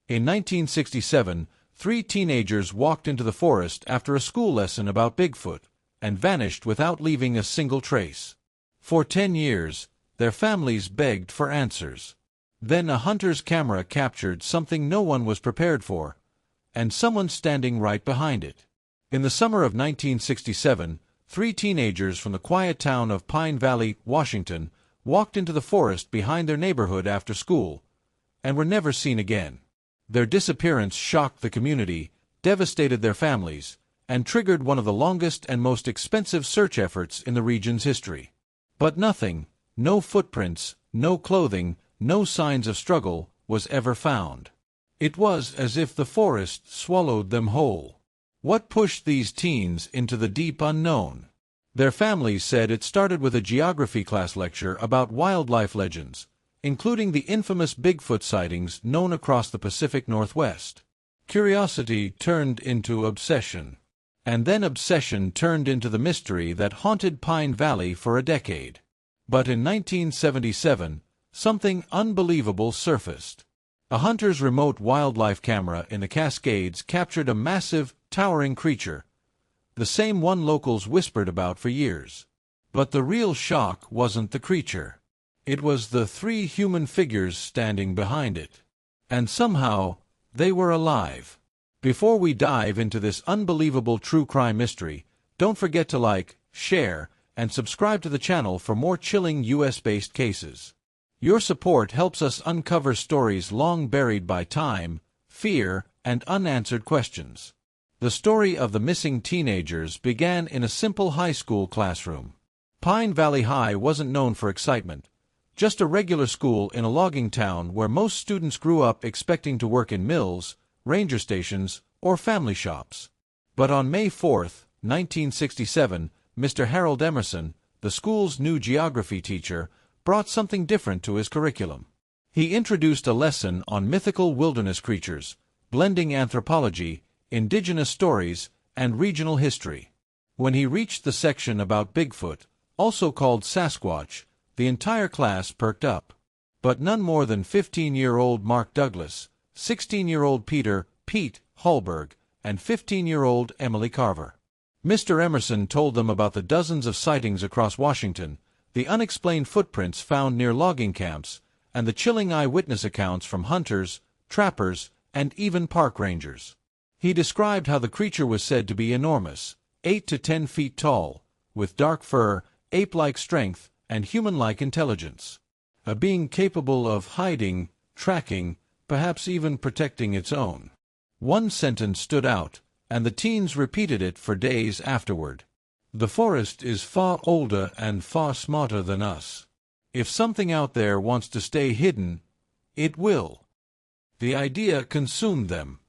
In 1967, three teenagers walked into the forest after a school lesson about Bigfoot and vanished without leaving a single trace. For 10 years, their families begged for answers. Then a hunter's camera captured something no one was prepared for, and someone standing right behind it. In the summer of 1967, three teenagers from the quiet town of Pine Valley, Washington, walked into the forest behind their neighborhood after school, and were never seen again. Their disappearance shocked the community, devastated their families, and triggered one of the longest and most expensive search efforts in the region's history. But nothing, no footprints, no clothing, no signs of struggle, was ever found. It was as if the forest swallowed them whole. What pushed these teens into the deep unknown? Their families said it started with a geography class lecture about wildlife legends, including the infamous Bigfoot sightings known across the Pacific Northwest. Curiosity turned into obsession. And then obsession turned into the mystery that haunted Pine Valley for a decade. But in 1977, something unbelievable surfaced. A hunter's remote wildlife camera in the Cascades captured a massive, towering creature, the same one locals whispered about for years. But the real shock wasn't the creature. It was the three human figures standing behind it. And somehow, they were alive. Before we dive into this unbelievable true crime mystery, don't forget to like, share, and subscribe to the channel for more chilling US-based cases. Your support helps us uncover stories long buried by time, fear, and unanswered questions. The story of the missing teenagers began in a simple high school classroom. Pine Valley High wasn't known for excitement, just a regular school in a logging town where most students grew up expecting to work in mills, ranger stations, or family shops. But on May 4, 1967, Mr. Harold Emerson, the school's new geography teacher, brought something different to his curriculum. He introduced a lesson on mythical wilderness creatures, blending anthropology, indigenous stories, and regional history. When he reached the section about Bigfoot, also called Sasquatch, the entire class perked up. But none more than 15-year-old Mark Douglas, 16-year-old Pete Hallberg, and 15-year-old Emily Carver. Mr. Emerson told them about the dozens of sightings across Washington, the unexplained footprints found near logging camps, and the chilling eyewitness accounts from hunters, trappers, and even park rangers. He described how the creature was said to be enormous, 8 to 10 feet tall, with dark fur, ape-like strength, and human-like intelligence. A being capable of hiding, tracking, perhaps even protecting its own. One sentence stood out, and the teens repeated it for days afterward. The forest is far older and far smarter than us. If something out there wants to stay hidden, it will. The idea consumed them.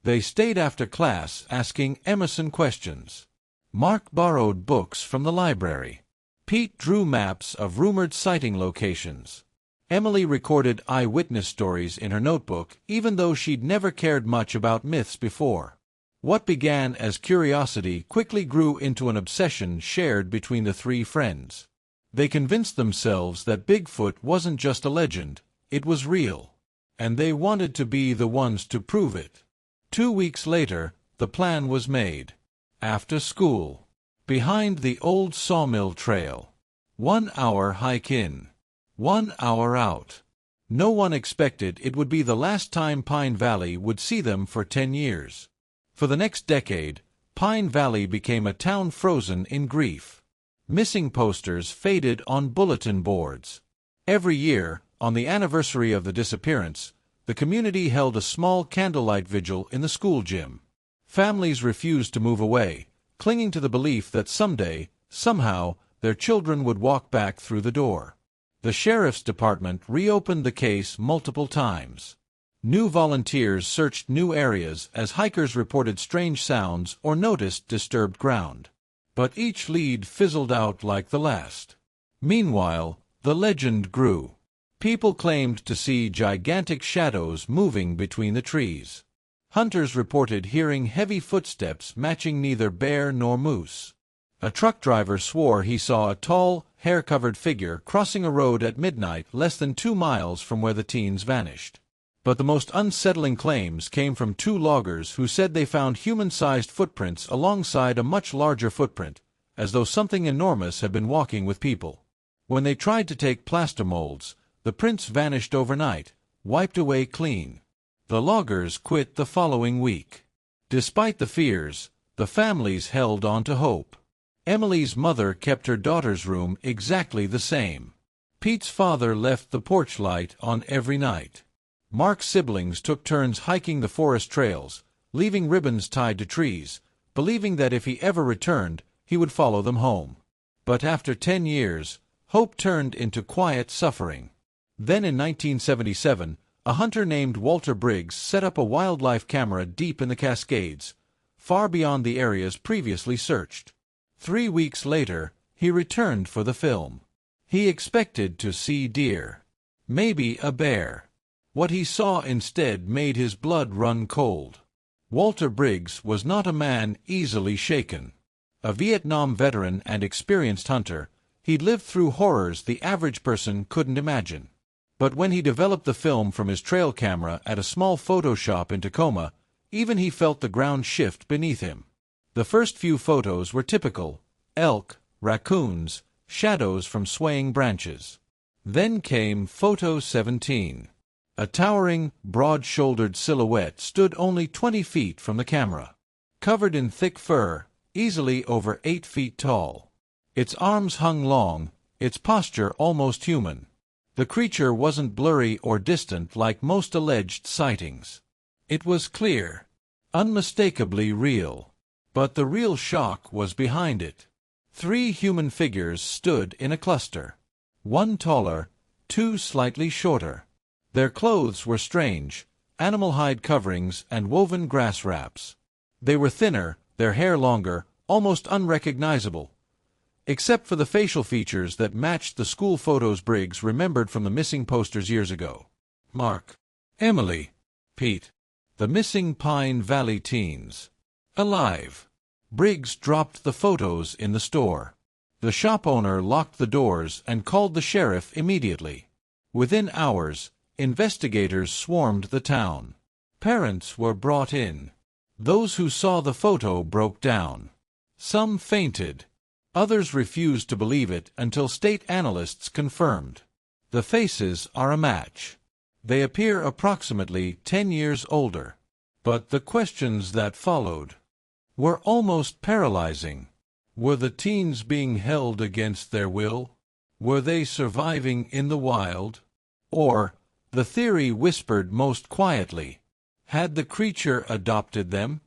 They stayed after class asking Emerson questions. Mark borrowed books from the library. Pete drew maps of rumored sighting locations. Emily recorded eyewitness stories in her notebook, even though she'd never cared much about myths before. What began as curiosity quickly grew into an obsession shared between the three friends. They convinced themselves that Bigfoot wasn't just a legend, it was real. And they wanted to be the ones to prove it. 2 weeks later, the plan was made. After school. Behind the old sawmill trail. 1 hour hike in. 1 hour out. No one expected it would be the last time Pine Valley would see them for 10 years. For the next decade, Pine Valley became a town frozen in grief. Missing posters faded on bulletin boards. Every year, on the anniversary of the disappearance, the community held a small candlelight vigil in the school gym. Families refused to move away, clinging to the belief that someday, somehow, their children would walk back through the door. The sheriff's department reopened the case multiple times. New volunteers searched new areas as hikers reported strange sounds or noticed disturbed ground. But each lead fizzled out like the last. Meanwhile, the legend grew. People claimed to see gigantic shadows moving between the trees. Hunters reported hearing heavy footsteps matching neither bear nor moose. A truck driver swore he saw a tall, hair-covered figure crossing a road at midnight less than 2 miles from where the teens vanished. But the most unsettling claims came from two loggers who said they found human-sized footprints alongside a much larger footprint, as though something enormous had been walking with people. When they tried to take plaster molds, the prints vanished overnight, wiped away clean. The loggers quit the following week. Despite the fears, the families held on to hope. Emily's mother kept her daughter's room exactly the same. Pete's father left the porch light on every night. Mark's siblings took turns hiking the forest trails, leaving ribbons tied to trees, believing that if he ever returned, he would follow them home. But after 10 years, hope turned into quiet suffering. Then in 1977, a hunter named Walter Briggs set up a wildlife camera deep in the Cascades, far beyond the areas previously searched. 3 weeks later, he returned for the film. He expected to see deer, maybe a bear. What he saw instead made his blood run cold. Walter Briggs was not a man easily shaken. A Vietnam veteran and experienced hunter, he'd lived through horrors the average person couldn't imagine. But when he developed the film from his trail camera at a small photo shop in Tacoma, even he felt the ground shift beneath him. The first few photos were typical: elk, raccoons, shadows from swaying branches. Then came Photo 17. A towering, broad-shouldered silhouette stood only 20 feet from the camera. Covered in thick fur, easily over 8 feet tall. Its arms hung long, its posture almost human. The creature wasn't blurry or distant like most alleged sightings. It was clear, unmistakably real. But the real shock was behind it. 3 human figures stood in a cluster. One taller, 2 slightly shorter. Their clothes were strange, animal hide coverings and woven grass wraps. They were thinner, their hair longer, almost unrecognizable, except for the facial features that matched the school photos Briggs remembered from the missing posters years ago. Mark, Emily, Pete, the missing Pine Valley teens. Alive. Briggs dropped the photos in the store. The shop owner locked the doors and called the sheriff immediately. Within hours, investigators swarmed the town. Parents were brought in. Those who saw the photo broke down. Some fainted. Others refused to believe it until state analysts confirmed. The faces are a match. They appear approximately 10 years older. But the questions that followed were almost paralyzing. Were the teens being held against their will? Were they surviving in the wild? Or, the theory whispered most quietly, had the creature adopted them?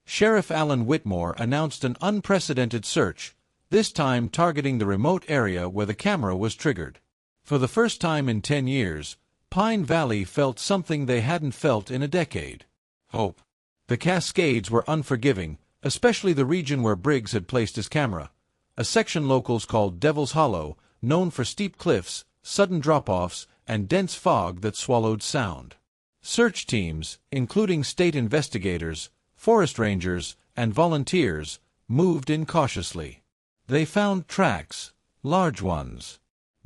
Sheriff Alan Whitmore announced an unprecedented search, this time targeting the remote area where the camera was triggered. For the first time in 10 years, Pine Valley felt something they hadn't felt in a decade: hope. The Cascades were unforgiving, especially the region where Briggs had placed his camera, a section locals called Devil's Hollow, known for steep cliffs, sudden drop-offs, and dense fog that swallowed sound. Search teams, including state investigators, forest rangers, and volunteers, moved in cautiously. They found tracks, large ones,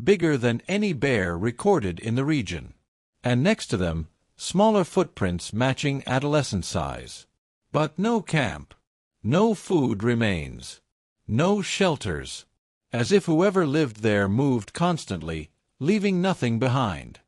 bigger than any bear recorded in the region. And next to them, smaller footprints matching adolescent size. But no camp. No food remains. No shelters. As if whoever lived there moved constantly, leaving nothing behind.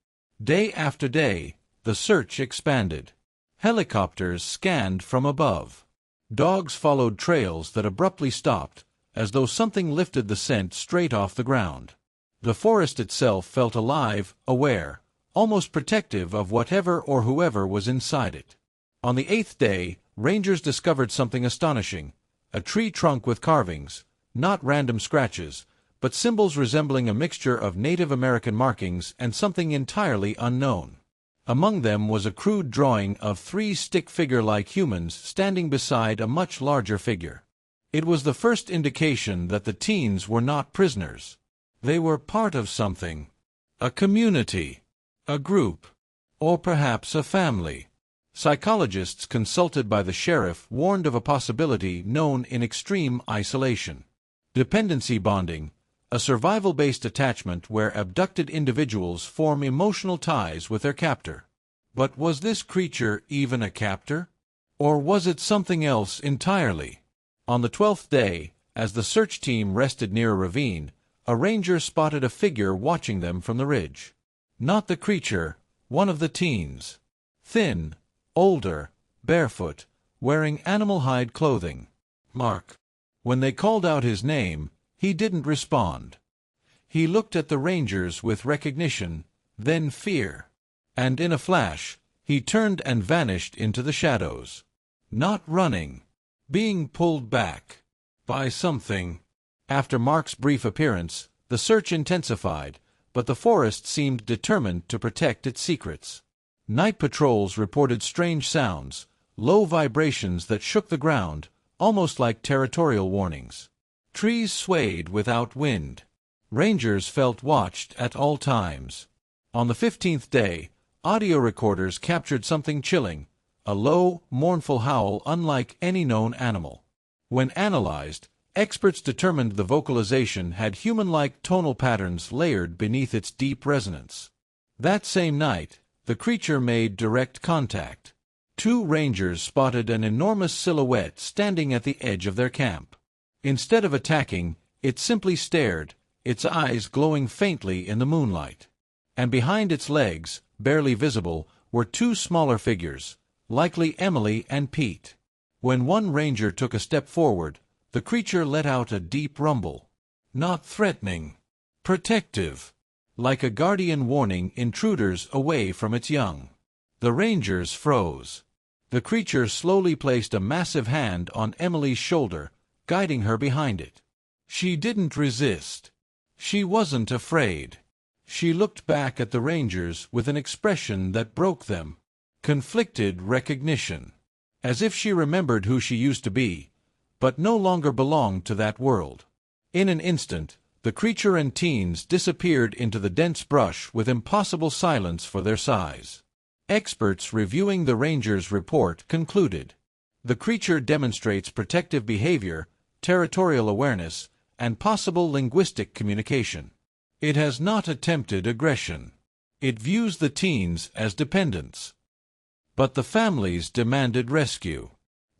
Day after day, the search expanded. Helicopters scanned from above. Dogs followed trails that abruptly stopped, as though something lifted the scent straight off the ground. The forest itself felt alive, aware, almost protective of whatever or whoever was inside it. On the 8th day, rangers discovered something astonishing: a tree trunk with carvings, not random scratches, but symbols resembling a mixture of Native American markings and something entirely unknown. Among them was a crude drawing of 3 stick figure-like humans standing beside a much larger figure. It was the first indication that the teens were not prisoners. They were part of something. A community, a group, or perhaps a family. Psychologists consulted by the sheriff warned of a possibility known in extreme isolation: dependency bonding, a survival-based attachment where abducted individuals form emotional ties with their captor. But was this creature even a captor? Or was it something else entirely? On the 12th day, as the search team rested near a ravine, a ranger spotted a figure watching them from the ridge. Not the creature, one of the teens. Thin, older, barefoot, wearing animal hide clothing. Mark. When they called out his name, he didn't respond. He looked at the rangers with recognition, then fear. And in a flash, he turned and vanished into the shadows. Not running. Being pulled back. By something. After Mark's brief appearance, the search intensified, but the forest seemed determined to protect its secrets. Night patrols reported strange sounds, low vibrations that shook the ground, almost like territorial warnings. Trees swayed without wind. Rangers felt watched at all times. On the 15th day, audio recorders captured something chilling, a low, mournful howl unlike any known animal. When analyzed, experts determined the vocalization had human-like tonal patterns layered beneath its deep resonance. That same night, the creature made direct contact. 2 rangers spotted an enormous silhouette standing at the edge of their camp. Instead of attacking, it simply stared, its eyes glowing faintly in the moonlight. And behind its legs, barely visible, were 2 smaller figures, likely Emily and Pete. When one ranger took a step forward, the creature let out a deep rumble. Not threatening. Protective. Like a guardian warning intruders away from its young. The rangers froze. The creature slowly placed a massive hand on Emily's shoulder, guiding her behind it. She didn't resist. She wasn't afraid. She looked back at the rangers with an expression that broke them. Conflicted recognition. As if she remembered who she used to be, but no longer belonged to that world. In an instant, the creature and teens disappeared into the dense brush with impossible silence for their size. Experts reviewing the ranger's report concluded. The creature demonstrates protective behavior, territorial awareness, and possible linguistic communication. It has not attempted aggression. It views the teens as dependents. But the families demanded rescue.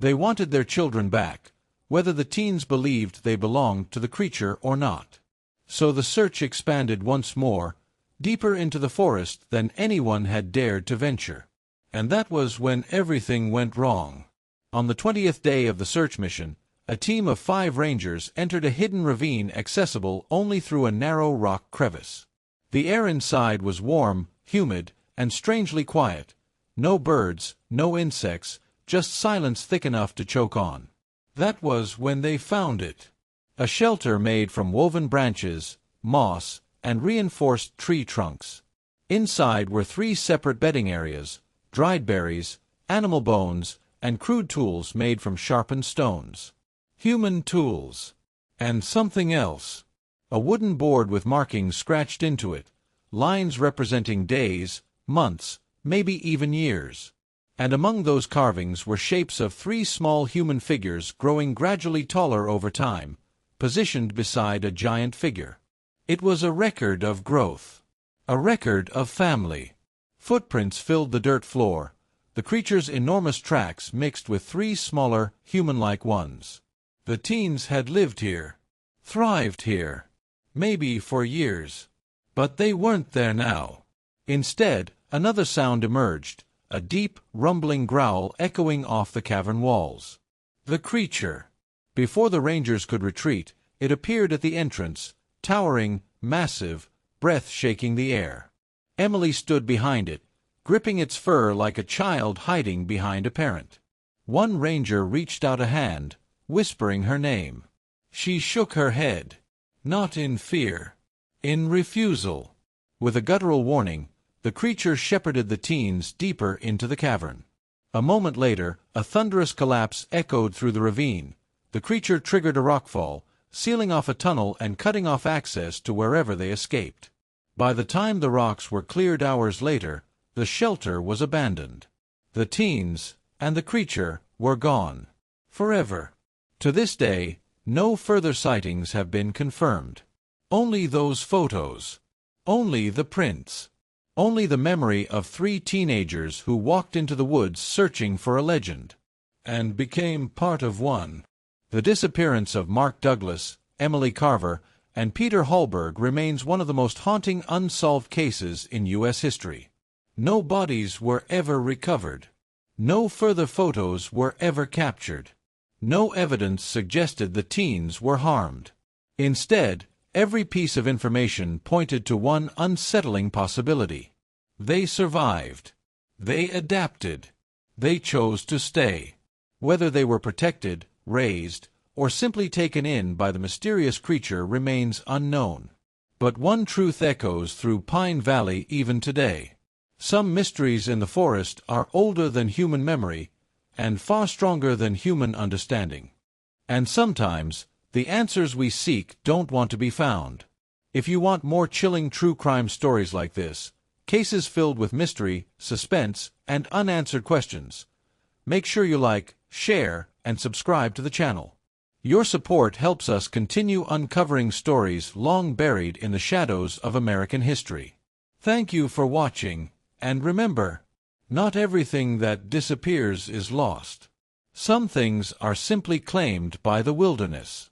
They wanted their children back, whether the teens believed they belonged to the creature or not. So the search expanded once more, deeper into the forest than anyone had dared to venture. And that was when everything went wrong. On the 20th day of the search mission, a team of 5 rangers entered a hidden ravine accessible only through a narrow rock crevice. The air inside was warm, humid, and strangely quiet. No birds, no insects, just silence thick enough to choke on. That was when they found it. A shelter made from woven branches, moss, and reinforced tree trunks. Inside were 3 separate bedding areas, dried berries, animal bones, and crude tools made from sharpened stones. Human tools. And something else. A wooden board with markings scratched into it, lines representing days, months, maybe even years. And among those carvings were shapes of 3 small human figures growing gradually taller over time, positioned beside a giant figure. It was a record of growth. A record of family. Footprints filled the dirt floor, the creature's enormous tracks mixed with 3 smaller, human-like ones. The teens had lived here. Thrived here. Maybe for years. But they weren't there now. Instead, another sound emerged, a deep, rumbling growl echoing off the cavern walls. The creature. Before the rangers could retreat, it appeared at the entrance, towering, massive, breath shaking the air. Emily stood behind it, gripping its fur like a child hiding behind a parent. One ranger reached out a hand, whispering her name. She shook her head. Not in fear. In refusal. With a guttural warning, the creature shepherded the teens deeper into the cavern. A moment later, a thunderous collapse echoed through the ravine. The creature triggered a rockfall, sealing off a tunnel and cutting off access to wherever they escaped. By the time the rocks were cleared hours later, the shelter was abandoned. The teens, and the creature, were gone. Forever. To this day, no further sightings have been confirmed. Only those photos. Only the prints. Only the memory of 3 teenagers who walked into the woods searching for a legend, and became part of one. The disappearance of Mark Douglas, Emily Carver, and Peter Hallberg remains one of the most haunting unsolved cases in U.S. history. No bodies were ever recovered. No further photos were ever captured. No evidence suggested the teens were harmed. Instead, every piece of information pointed to one unsettling possibility. They survived. They adapted. They chose to stay. Whether they were protected, raised, or simply taken in by the mysterious creature remains unknown. But one truth echoes through Pine Valley even today. Some mysteries in the forest are older than human memory and far stronger than human understanding. And sometimes, the answers we seek don't want to be found. If you want more chilling true crime stories like this, cases filled with mystery, suspense, and unanswered questions, make sure you like, share, and subscribe to the channel. Your support helps us continue uncovering stories long buried in the shadows of American history. Thank you for watching, and remember, not everything that disappears is lost. Some things are simply claimed by the wilderness.